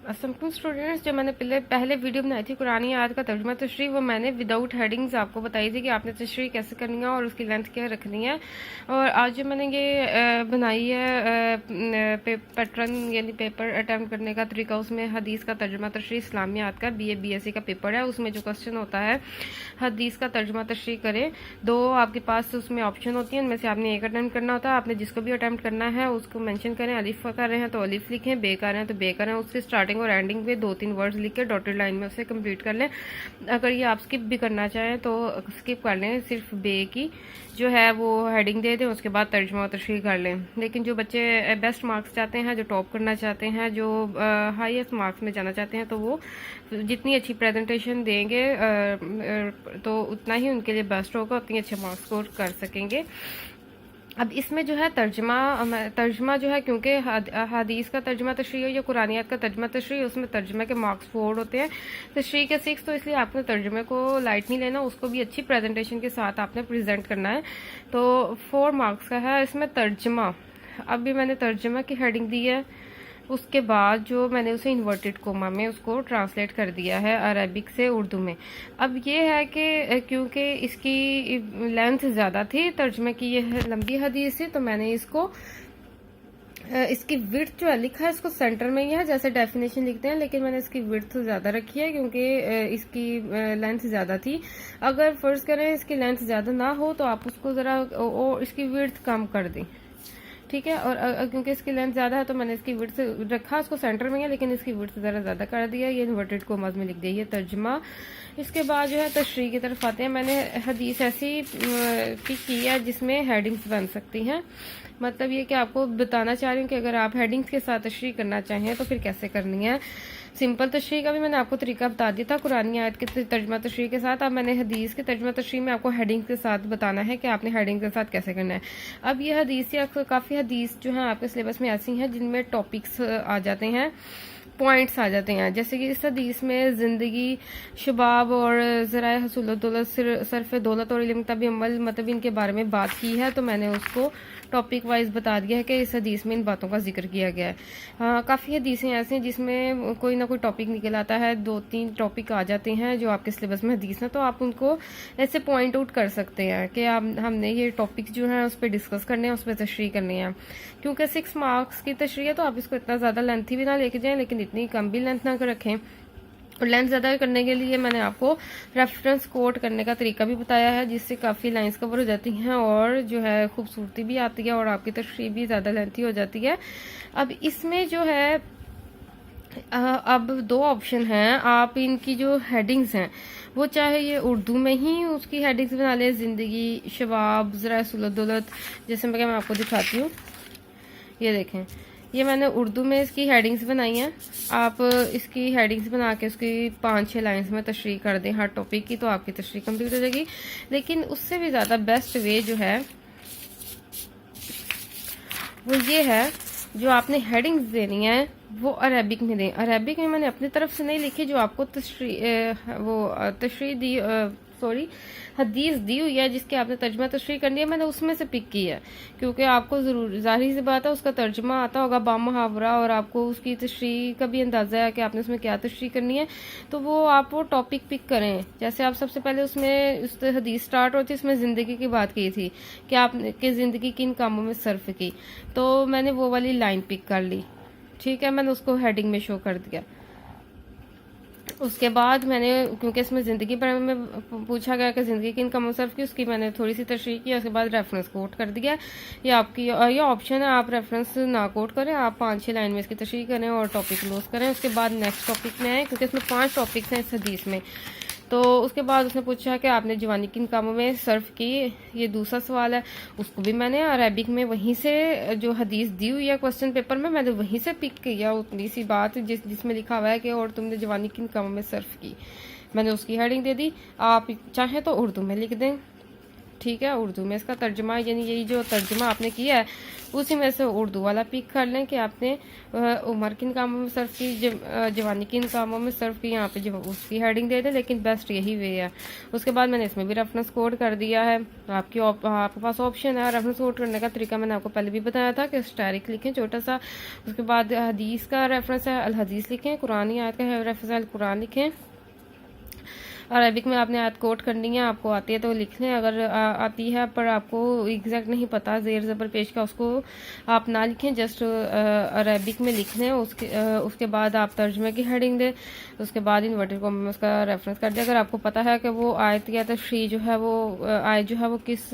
असम्पन students, जो मैंने पहले वीडियो बनाई थी कुरानी आयत का तर्जुमा तशरीह, वो मैंने विदाउट हेडिंग्स आपको बताई थी कि आपने तशरीह कैसे करनी है और उसकी लेंथ क्या रखनी है। और आज जो मैंने ये बनाई है पैटर्न यानी पेपर अटैम्प्ट करने का तरीका, उसमें हदीस का तर्जुमा तशरीह इस्लामियात का BA BSc का पेपर है। उसमें जो क्वेश्चन होता है हदीस का तर्जुमा तशरीह करें, दो आपके पास उसमें ऑप्शन होती है, उनमें से आपने एक अटैम्प्ट करना होता है। आपने जिसको भी अटैम्प्ट करना है उसको मेंशन करें, अलिफ कर रहे हैं तो अलिफ लिखें, बे कर रहे हैं तो बे करें, उसकी स्टार्टिंग और एंडिंग पे 2-3 वर्ड्स लिख के डॉटेड लाइन में उसे कंप्लीट कर लें। अगर ये आप स्किप भी करना चाहें तो स्किप कर लें, सिर्फ बे की जो है वो हेडिंग दे दें, उसके बाद तर्जुमा और तशरीह कर लें। लेकिन जो बच्चे बेस्ट मार्क्स चाहते हैं, जो टॉप करना चाहते हैं, जो हाईएस्ट मार्क्स में जाना चाहते हैं, तो वो जितनी अच्छी प्रेजेंटेशन देंगे तो उतना ही उनके लिए बेस्ट होगा, उतनी अच्छे मार्क्स स्कोर कर सकेंगे। अब इसमें जो है तर्जमा जो है, क्योंकि हदीस का तर्जमा तशरीह या कुरानियत का तर्जमा तशरीह, उसमें तर्जमे के मार्क्स 4 होते हैं, तशरीह के 6। तो इसलिए आपने तर्जमे को लाइट नहीं लेना, उसको भी अच्छी प्रेजेंटेशन के साथ आपने प्रेजेंट करना है। तो 4 मार्क्स का है इसमें तर्जमा। अब भी मैंने तर्जमा की हेडिंग दी है, उसके बाद जो मैंने उसे इन्वर्टेड कोमा में उसको ट्रांसलेट कर दिया है अरबिक से उर्दू में। अब ये है कि क्योंकि इसकी लेंथ ज़्यादा थी, तर्जमे की ये लंबी हदीस थी, तो मैंने इसको इसकी विड्थ जो है लिखा है इसको सेंटर में ही है, जैसे डेफिनेशन लिखते हैं, लेकिन मैंने इसकी विड्थ ज़्यादा रखी है क्योंकि इसकी लेंथ ज़्यादा थी। अगर फर्ज करें इसकी लेंथ ज़्यादा ना हो तो आप उसको ज़रा और इसकी विड्थ कम कर दें, ठीक है। और क्योंकि इसकी लेंथ ज़्यादा है तो मैंने इसकी विड्थ रखा, उसको सेंटर में है, लेकिन इसकी विड्थ ज़रा ज़्यादा कर दिया। ये इन्वर्टेड कोमास में लिख दिया ये तर्जमा। इसके बाद जो है तशरीह की तरफ आते हैं। मैंने हदीस ऐसी पिक की है जिसमें हेडिंग्स बन सकती हैं। मतलब ये कि आपको बताना चाह रही हूँ कि अगर आप हेडिंग्स के साथ तशरीह करना चाहें तो फिर कैसे करनी है। सिंपल तशरीह का भी मैंने आपको तरीका बता दिया था कुरानी आयत के तर्जमा तशरीह के साथ। अब मैंने हदीस के तर्जमा तशरीह में आपको हेडिंग्स के साथ बताना है कि आपने हेडिंग के साथ कैसे करना है। अब ये हदीस या काफ़ी हदीस जो है आपके सिलेबस में ऐसी हैं जिनमें टॉपिक्स आ जाते हैं, पॉइंट्स आ जाते हैं। जैसे कि इस हदीस में ज़िंदगी, शबाब और ज़राए हसूल दौलत, सरफ दौलत और इल्म तभी अमल, मतलब इनके बारे में बात की है, तो मैंने उसको टॉपिक वाइज बता दिया है कि इस हदीस में इन बातों का जिक्र किया गया है। काफ़ी हदीसें ऐसी हैं जिसमें कोई ना कोई टॉपिक निकल आता है, 2-3 टॉपिक आ जाते हैं जो आपके सिलेबस में हदीस हैं, तो आप उनको ऐसे पॉइंट आउट कर सकते हैं कि हमने ये टॉपिक जो है उस पर डिस्कस करने हैं, उस पर तशरीह करनी है। क्योंकि 6 मार्क्स की तशरीह है तो आप इसको इतना ज़्यादा लेंथी भी ना लेके जाएं, लेकिन इतनी कम भी लेंथ ना रखें। और लेंथ ज़्यादा करने के लिए मैंने आपको रेफरेंस कोट करने का तरीका भी बताया है, जिससे काफ़ी लाइंस कवर हो जाती हैं और जो है खूबसूरती भी आती है और आपकी तशरीह भी ज़्यादा लेंथी हो जाती है। अब इसमें जो है अब 2 ऑप्शन हैं। आप इनकी जो हेडिंग्स हैं वो चाहे ये उर्दू में ही उसकी हेडिंग्स बना लें, ज़िंदगी, शबाब, ज़रा दौलत, जैसे मैं आपको दिखाती हूँ। ये देखें, ये मैंने उर्दू में इसकी हेडिंग्स बनाई हैं। आप इसकी हेडिंग्स बना के उसकी 5-6 लाइंस में तशरीह कर दें हर टॉपिक की, तो आपकी तशरीह कंप्लीट हो जाएगी। लेकिन उससे भी ज़्यादा बेस्ट वे जो है वो ये है, जो आपने हेडिंग्स देनी है वो अरबिक में दें। अरबिक में मैंने अपनी तरफ से नहीं लिखी, जो आपको तशरीह दी हदीस दी हुई है जिसकी आपने तर्जमा तशरीह करनी है, मैंने उसमें से पिक की है। क्योंकि आपको ज़रूर जाहिर सी बात है उसका तर्जमा आता होगा बामुहावरा, और आपको उसकी तशरीह का भी अंदाज़ा है कि आपने उसमें क्या तशरीह करनी है, तो वो टॉपिक पिक करें। जैसे आप सबसे पहले उसमें उस हदीस स्टार्ट होती है, उसमें ज़िंदगी की बात की थी कि आपने ज़िंदगी किन कामों में सर्फ की, तो मैंने वो वाली लाइन पिक कर ली, ठीक है। मैंने उसको हेडिंग में शो कर दिया। उसके बाद मैंने, क्योंकि इसमें ज़िंदगी पर में पूछा गया कि ज़िंदगी किन कामों सर्फ की, उसकी मैंने थोड़ी सी तशरीह की। उसके बाद रेफरेंस कोट कर दिया। ये आपकी ये ऑप्शन है, आप रेफरेंस ना कोट करें, आप 5-6 लाइन में इसकी तशरीह करें और टॉपिक क्लोज करें। उसके बाद नेक्स्ट टॉपिक में आए, क्योंकि इसमें 5 टॉपिक्स हैं इस हदीस में। तो उसके बाद उसने पूछा कि आपने जवानी किन कामों में सर्फ की, ये दूसरा सवाल है। उसको भी मैंने अरबिक में वहीं से जो हदीस दी हुई है क्वेश्चन पेपर में, मैंने वहीं से पिक किया उतनी सी बात जिसमें लिखा हुआ है कि और तुमने जवानी किन कामों में सर्फ की, मैंने उसकी हेडिंग दे दी। आप चाहें तो उर्दू में लिख दें, ठीक है, उर्दू में इसका तर्जुमा, यानी यही जो तर्जुमा आपने किया है उसी में से उर्दू वाला पिक कर लें कि आपने उम्र किन कामों में सर्फ की, जवानी किन कामों में सर्फ की, यहाँ पे जो उसकी हेडिंग दे दें, लेकिन बेस्ट यही वे है। उसके बाद मैंने इसमें भी रेफरेंस कोड कर दिया है। आपके पास ऑप्शन है रेफरेंस कोड करने का तरीका, मैंने आपको पहले भी बताया था कि स्टैरिक लिखें छोटा सा, उसके बाद हदीस का रेफरेंस है अल हदीस लिखें, कुरानी आयत का रेफरेंस है अल कुरान लिखें। अरबिक में आपने आयत कोट करनी है, आपको आती है तो लिख लें, अगर आती है पर आपको एग्जैक्ट नहीं पता जेर ज़बर पेश का, उसको आप ना लिखें, जस्ट अरबिक में लिख लें। उसके बाद आप तर्जमे की हेडिंग दें, उसके बाद इन्वर्टेड कॉमा में उसका रेफरेंस कर दें। अगर आपको पता है कि वो आयत या तशरीह जो है वो आयत जो है वो किस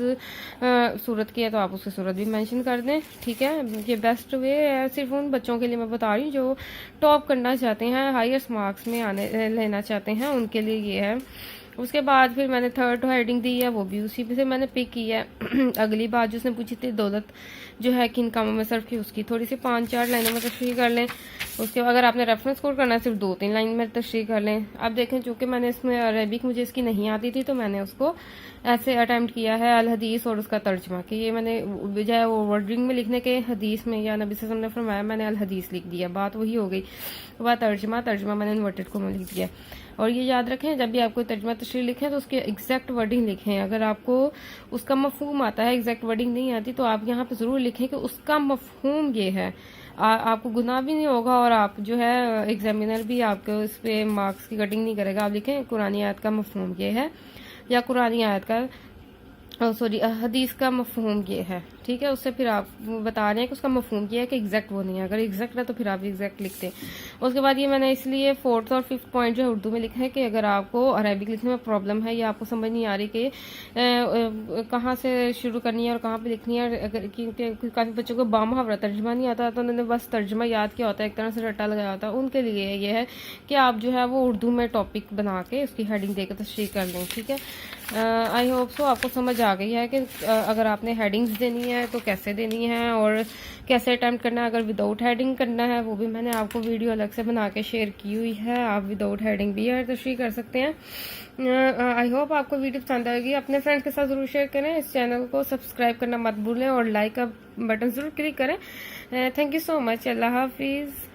सूरत की है तो आप उसकी सूरत भी मेंशन कर दें। ठीक है, ये बेस्ट वे है। सिर्फ उन बच्चों के लिए मैं बता रही हूँ जो टॉप करना चाहते हैं, हाईएस्ट मार्क्स में लेना चाहते हैं, उनके लिए ये है। उसके बाद फिर मैंने थर्ड हेडिंग दी है, वो भी उसी से मैंने पिक की है। अगली बात जो उसने पूछी थी दौलत जो है किन कामों में सर्फ की, उसकी थोड़ी सी 5-4 लाइनों में तशरीह कर लें। उसके बाद अगर आपने रेफरेंस कोड करना है सिर्फ 2-3 लाइन में तशरीह कर लें। अब देखें चूंकि मैंने इसमें अरबिक मुझे इसकी नहीं आती थी तो मैंने उसको ऐसे अटेम्प्ट किया है अल हदीस और उसका तर्जमा, कि ये मैंने बजाय वो वर्डिंग में लिखने के हदीस में या नबी सल्लल्लाहु अलैहि वसल्लम ने फरमाया, मैंने अल हदीस लिख दिया, बात वही हो गई। वह तर्जमा मैंने इन्वर्टेड को लिख दिया। और ये याद रखें जब भी आपको तर्जमा तशरीह लिखें तो उसके एग्जैक्ट वर्डिंग लिखें। अगर आपको उसका मफहूम आता है, एग्जैक्ट वर्डिंग नहीं आती, तो आप यहाँ पे ज़रूर लिखें कि उसका मफहूम ये है। आपको गुनाह भी नहीं होगा और आप जो है एग्जामिनर भी आपको इस पे मार्क्स की कटिंग नहीं करेगा। आप लिखें कुरानी आयत का मफहूम ये है, या कुरानी आयत का सॉरी हदीस का मफहूम ये है। ठीक है, उससे फिर आप बता रहे हैं कि उसका मफहूम ये है कि एग्जैक्ट वो नहीं है। अगर एग्जैक्ट है तो फिर आप एग्जैक्ट लिखते हैं। उसके बाद ये मैंने इसलिए 4th और 5th पॉइंट जो है उर्दू में लिखा है कि अगर आपको अरबिक लिखने में प्रॉब्लम है या आपको समझ नहीं आ रही कि कहाँ से शुरू करनी है और कहाँ पे लिखनी है, अगर क्योंकि काफ़ी बच्चों को बामुहावरा तर्जमा नहीं आता तो उन्होंने बस तर्जमा याद किया होता है, एक तरह से रट्टा लगाया होता है, उनके लिए ये है कि आप जो है वो उर्दू में टॉपिक बना के उसकी हेडिंग देकर तशरीह कर लें। ठीक है, आई होप सो आपको समझ आ गई है कि अगर आपने हेडिंग्स देनी है तो कैसे देनी है और कैसे अटैम्प्ट करना है। अगर विदाउट हेडिंग करना है वो भी मैंने आपको वीडियो अलग से बना के शेयर की हुई है, आप विदाउट हेडिंग भी तशरीह कर सकते हैं। आई होप आपको वीडियो पसंद आएगी, अपने फ्रेंड्स के साथ ज़रूर शेयर करें, इस चैनल को सब्सक्राइब करना मत भूलें और लाइक का बटन ज़रूर क्लिक करें। थैंक यू सो मच, अल्लाह हाफिज़।